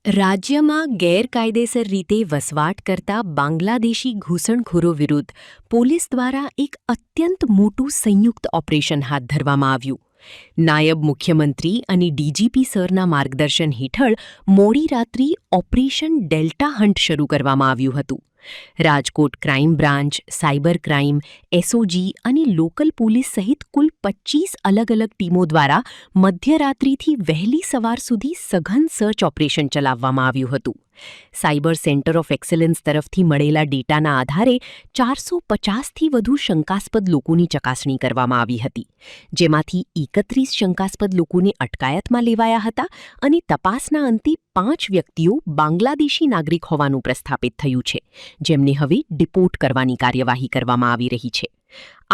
રાજ્યમાં ગેરકાયદેસર રીતે વસવાટ કરતા બાંગ્લાદેશી ઘૂસણખોરો વિરુદ્ધ પોલીસ દ્વારા એક અત્યંત મોટું સંયુક્ત ઓપરેશન હાથ ધરવામાં આવ્યું. નાયબ મુખ્યમંત્રી અને ડીજીપી સરના માર્ગદર્શન હેઠળ મોડી રાત્રિ ઓપરેશન ડેલ્ટા હન્ટ શરૂ કરવામાં આવ્યું હતું. Rajkot crime branch, cyber crime, SOG અને લોકલ પોલીસ સહિત કુલ 25 અલગ અલગ ટીમો દ્વારા મધ્યરાત્રિથી વહેલી સવાર સુધી સઘન સર્ચ ઓપરેશન ચલાવવામાં આવ્યું હતું. સાયબર સેન્ટર ઓફ એક્સલન્સ તરફથી મળેલા ડેટાના આધારે 450થી વધુ શંકાસ્પદ લોકોની ચકાસણી કરવામાં આવી હતી, જેમાંથી 31 શંકાસ્પદ લોકોને અટકાયતમાં લેવાયા હતા અને તપાસના અંતે 5 વ્યક્તિઓ બાંગ્લાદેશી નાગરિક હોવાનું પ્રસ્થાપિત થયું છે, જેમને હવે ડિપોર્ટ કરવાની કાર્યવાહી કરવામાં આવી રહી છે.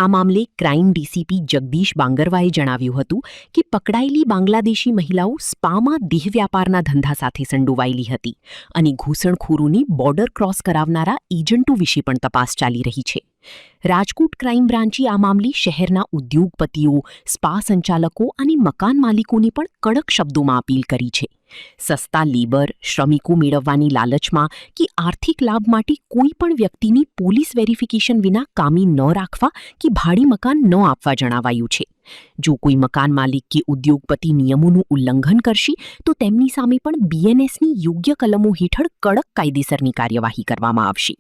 આ મામલે ક્રાઇમ ડીસીપી જગદીશ બાંગરવાએ જણાવ્યું હતું કે પકડાયેલી બાંગ્લાદેશી મહિલાઓ સ્પામાં દેહ વ્યાપારના ધંધા સાથે સંડોવાયેલી હતી અને ઘૂસણખોરોની બોર્ડર ક્રોસ કરાવનારા એજન્ટો વિશે પણ તપાસ ચાલી રહી છે. રાજકોટ ક્રાઇમ બ્રાન્ચે આ મામલે શહેરના ઉદ્યોગપતિઓ, સ્પા સંચાલકો અને મકાન માલિકોને પણ કડક શબ્દોમાં અપીલ કરી છે. સસ્તા લેબર, શ્રમિકો મેળવવાની લાલચમાં કે આર્થિક લાભ માટે કોઈ પણ વ્યક્તિની પોલીસ વેરિફિકેશન વિના કામે ન રાખવા કે ભાડે મકાન ન આપવા જણાવાયું છે. જો કોઈ મકાન માલિક કે ઉદ્યોગપતિ નિયમોનું ઉલ્લંઘન કરશે તો તેમની સામે પણ બીએનએસની યોગ્ય કલમો હેઠળ કડક કાયદેસરની કાર્યવાહી કરવામાં આવશે.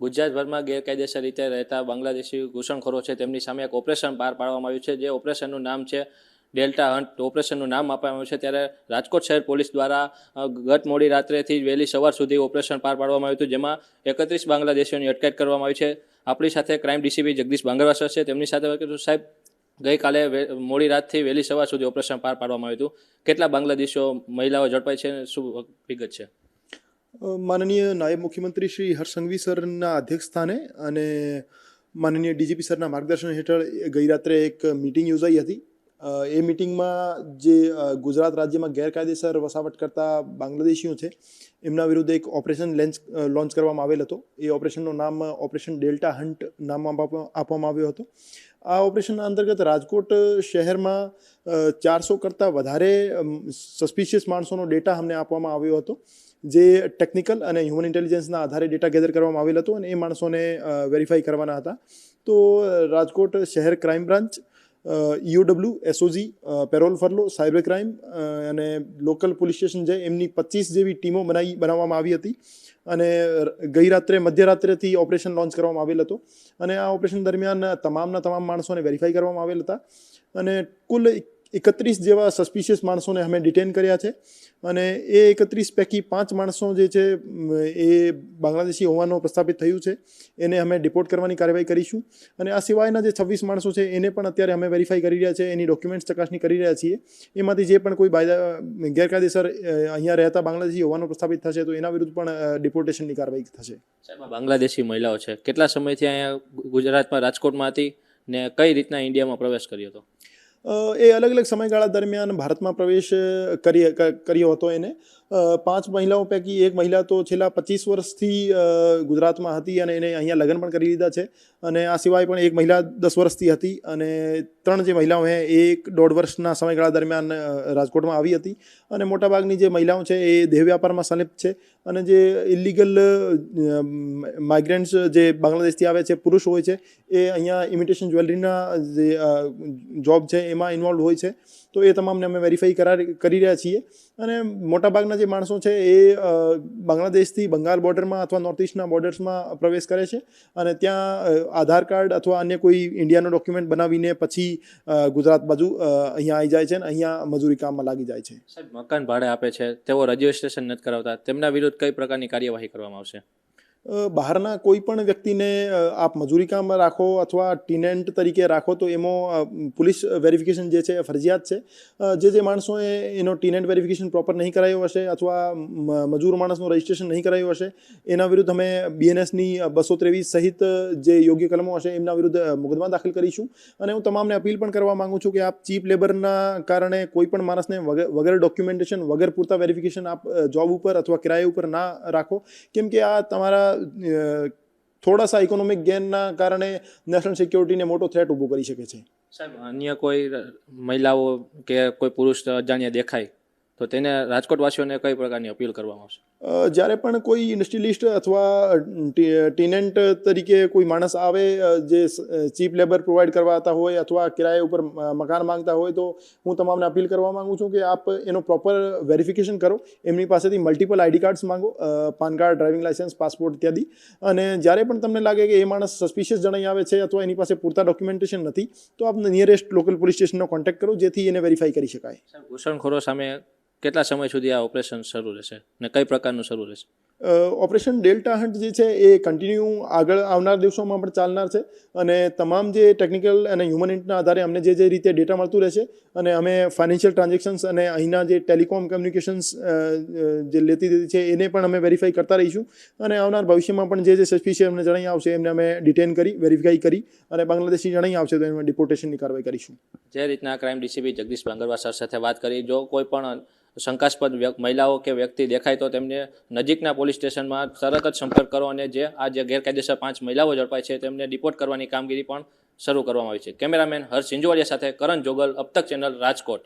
ગુજરાતભરમાં ગેરકાયદેસર રીતે રહેતા બાંગ્લાદેશી ઘૂસણખોરો છે તેમની સામે એક ઓપરેશન પાર પાડવામાં આવ્યું છે, જે ઓપરેશનનું નામ છે ડેલ્ટા હન્ટ. ઓપરેશનનું નામ આપવામાં આવ્યું છે, ત્યારે રાજકોટ શહેર પોલીસ દ્વારા ગત મોડી રાત્રેથી વહેલી સવાર સુધી ઓપરેશન પાર પાડવામાં આવ્યું હતું, જેમાં 31 બાંગ્લાદેશીઓની અટકાયત કરવામાં આવી છે. આપણી સાથે crime DCP Jagdish Bangarwa sir છે, તેમની સાથે વાત કરીશું. સાહેબ, ગઈકાલે મોડી રાતથી વહેલી સવાર સુધી ઓપરેશન પાર પાડવામાં આવ્યું હતું. કેટલા બાંગ્લાદેશીઓ મહિલાઓ ઝડપાઈ છે, શું વિગત છે? માનનીય નાયબ મુખ્યમંત્રી શ્રી હર્ષ સંઘવી સરના અધ્યક્ષસ્થાને અને માનનીય ડીજીપી સરના માર્ગદર્શન હેઠળ ગઈ રાત્રે એક મિટિંગ યોજાઈ હતી. એ મિટિંગમાં જે ગુજરાત રાજ્યમાં ગેરકાયદેસર વસાવટ કરતા બાંગ્લાદેશીઓ છે એમના વિરુદ્ધ એક ઓપરેશન લોન્ચ કરવામાં આવેલ હતો. એ ઓપરેશનનું નામ ઓપરેશન ડેલ્ટા હન્ટ નામ આપવામાં આવ્યો હતો. આ ઓપરેશનના અંતર્ગત રાજકોટ શહેરમાં 400 કરતાં વધારે સસ્પિશિયસ માણસોનો ડેટા અમને આપવામાં આવ્યો હતો, જે ટેકનિકલ અને હ્યુમન ઇન્ટેલિજન્સના આધારે ડેટા ગેધર કરવામાં આવેલ હતો અને એ માણસોને વેરીફાઈ કરવાના હતા. તો રાજકોટ શહેર crime branch, EOW, SOG, parole furlough, cyber crime અને લોકલ પોલીસ સ્ટેશન છે એમની 25 જેવી ટીમો બનાવવામાં આવી હતી અને ગઈ રાત્રે મધ્યરાત્રેથી ઓપરેશન લોન્ચ કરવામાં આવેલ હતો અને આ ઓપરેશન દરમિયાન તમામ માણસોને વેરીફાઈ કરવામાં આવેલ હતા અને કુલ 31 જેવા સસ્પિશિયસ માણસોને અમે ડિટેન કર્યા છે અને એ 31 પૈકી 5 માણસો જે છે એ બાંગ્લાદેશી હોવાનું પ્રસ્થાપિત થયું છે, એને અમે ડિપોર્ટ કરવાની કાર્યવાહી કરીશું અને આ સિવાયના જે 26 માણસો છે એને પણ અત્યારે અમે વેરીફાઈ કરી રહ્યા છે, એની ડોક્યુમેન્ટ્સ ચકાસણી કરી રહ્યા છીએ. એમાંથી જે પણ કોઈ ગેરકાયદેસર અહીંયા રહેતા બાંગ્લાદેશી હોવાનું પ્રસ્થાપિત થશે તો એના વિરુદ્ધ પણ ડિપોર્ટેશનની કાર્યવાહી થશે. સાહેબ, બાંગ્લાદેશી મહિલાઓ છે, કેટલા સમયથી અહીંયા ગુજરાતમાં રાજકોટમાં હતી ને કઈ રીતના ઇન્ડિયામાં પ્રવેશ કર્યો હતો? એ અલગ અલગ સમયગાળા દરમિયાન ભારતમાં પ્રવેશ કર્યો હતો. એને 5 મહિલાઓ પૈકી એક મહિલા તો છેલ્લા 25 વર્ષથી ગુજરાતમાં હતી અને એને અહીંયા લગ્ન પણ કરી લીધા છે અને આ સિવાય પણ એક મહિલા 10 વર્ષથી હતી અને 3 જે મહિલાઓ છે એ 1.5 વર્ષના સમયગાળા દરમિયાન રાજકોટમાં આવી હતી અને મોટાભાગની જે મહિલાઓ છે એ દેહ વ્યાપારમાં સંલિપ્ત છે અને જે ઇલીગલ માઇગ્રન્ટ્સ જે બાંગ્લાદેશથી આવે છે પુરુષ હોય છે એ અહીંયા ઇમિટેશન જ્વેલરીના જે જોબ છે એમાં ઇન્વોલ્વ હોય છે. તો એ તમામને અમે વેરીફાઈ કરી રહ્યા છીએ અને મોટાભાગના જે માણસો છે એ બાંગ્લાદેશથી બંગાળ બોર્ડરમાં અથવા નોર્થ ઇસ્ટના બોર્ડર્સમાં પ્રવેશ કરે છે અને ત્યાં આધાર કાર્ડ અથવા અન્ય કોઈ ઇન્ડિયાનો ડોક્યુમેન્ટ બનાવીને પછી ગુજરાત બાજુ અહીંયા આવી જાય છે અને અહીંયા મજૂરી કામમાં લાગી જાય છે. સાહેબ, મકાન ભાડે આપે છે, તેઓ રજિસ્ટ્રેશન નથી કરાવતા, તેમના વિરુદ્ધ કઈ પ્રકારની કાર્યવાહી કરવામાં આવશે? બહારના કોઈ પણ વ્યક્તિને આપ મજૂરી કામ રાખો અથવા ટીનેન્ટ તરીકે રાખો તો એમાં પોલીસ વેરિફિકેશન જે છે ફરજિયાત છે. જે માણસોએ એનો ટીનેન્ટ વેરિફિકેશન પ્રોપર નહીં કરાયો હશે અથવા મજૂર માણસનું રજિસ્ટ્રેશન નહીં કરાયું હશે એના વિરુદ્ધ અમે બીએનએસની 223 સહિત જે યોગ્ય કલમો હશે એમના વિરુદ્ધ મુકદ્દમા દાખલ કરીશું અને હું તમામને અપીલ પણ કરવા માગું છું કે આપ ચીપ લેબરના કારણે કોઈ પણ માણસને વગર ડોક્યુમેન્ટેશન, વગર પૂરતા વેરિફિકેશન આપ જોબ ઉપર અથવા કિરાયા ઉપર ના રાખો, કેમ કે આ તમારા થોડા સા ઇકોનોમિક ગેનના કારણે નેશનલ સિક્યોરિટીને મોટો થ્રેટ ઊભો કરી શકે છે. સાહેબ, અન્ય કોઈ મહિલાઓ કે કોઈ પુરુષ અજાણ્યા દેખાય તો તેને રાજકોટવાસીઓને કઈ પ્રકારની અપીલ કરવામાં આવશે? જ્યારે પણ કોઈ ઇન્ડસ્ટ્રીલિસ્ટ અથવા ટેનન્ટ તરીકે કોઈ માણસ આવે જે ચીપ લેબર પ્રોવાઈડ કરવાતા હોય અથવા કિરાયા ઉપર મકાન માંગતા હોય, તો હું તમામને અપીલ કરવા માંગુ છું કે આપ એનો પ્રોપર વેરિફિકેશન કરો. એમની પાસેથી મલ્ટિપલ આઈડી કાર્ડ્સ માંગો, PAN card, driving licence, passport ઇત્યાદિ. અને જ્યારે પણ તમને લાગે કે એ માણસ સસ્પિશિયસ જણાઈ આવે છે અથવા એની પાસે પૂરતા ડોક્યુમેન્ટેશન નથી, તો આપ નિયરેસ્ટ લોકલ પોલીસ સ્ટેશનનો કોન્ટેક્ટ કરો, જેથી એને વેરીફાઈ કરી શકાય. ઘૂસણખોરો સામે કેટલા સમય સુધી આ ઓપરેશન શરૂ રહેશે ને કઈ પ્રકારનું શરૂ રહેશે? ઓપરેશન ડેલ્ટા હન્ટ જે છે એ કન્ટિન્યુ આગળ આવનાર દિવસોમાં પણ ચાલનાર છે. અને તમામ જે ટેકનિકલ અને હ્યુમન ઇન્ટના આધારે અમને જે રીતે ડેટા મળતું રહેશે, અને અમે ફાઇનાન્શિયલ ટ્રાન્ઝેક્શન્સ અને અહીંના જે ટેલિકોમ કમ્યુનિકેશન્સ જે લેતી દેતી છે એને પણ અમે વેરીફાઈ કરતા રહીશું. અને આવનાર ભવિષ્યમાં પણ જે સસ્પિશિયસ અમને જણાઈ આવશે એમને અમે ડિટેન કરી, વેરીફાઈ કરી, અને બાંગ્લાદેશી જણાઈ આવશે તો એમાં ડિપોર્ટેશનની કાર્યવાહી કરીશું. જે રીતના ક્રાઇમ ડીસીપી જગદીશ ભાંગરવા સર સાથે વાત કરી, જો કોઈ પણ શંકાસ્પદ મહિલાઓ કે વ્યક્તિ દેખાય તો તેમને નજીકના પોલીસ સ્ટેશનમાં તરત જ સંપર્ક કરો, અને જે ગેરકાયદેસર 5 મહિલાઓ ઝડપાય છે તેમને ડિપોર્ટ કરવાની કામગીરી પણ શરૂ કરવામાં આવી છે. કેમેરામેન હર્ષ સિંજવાડિયા સાથે કરણ જોગલ, અબ તક ચેનલ, રાજકોટ.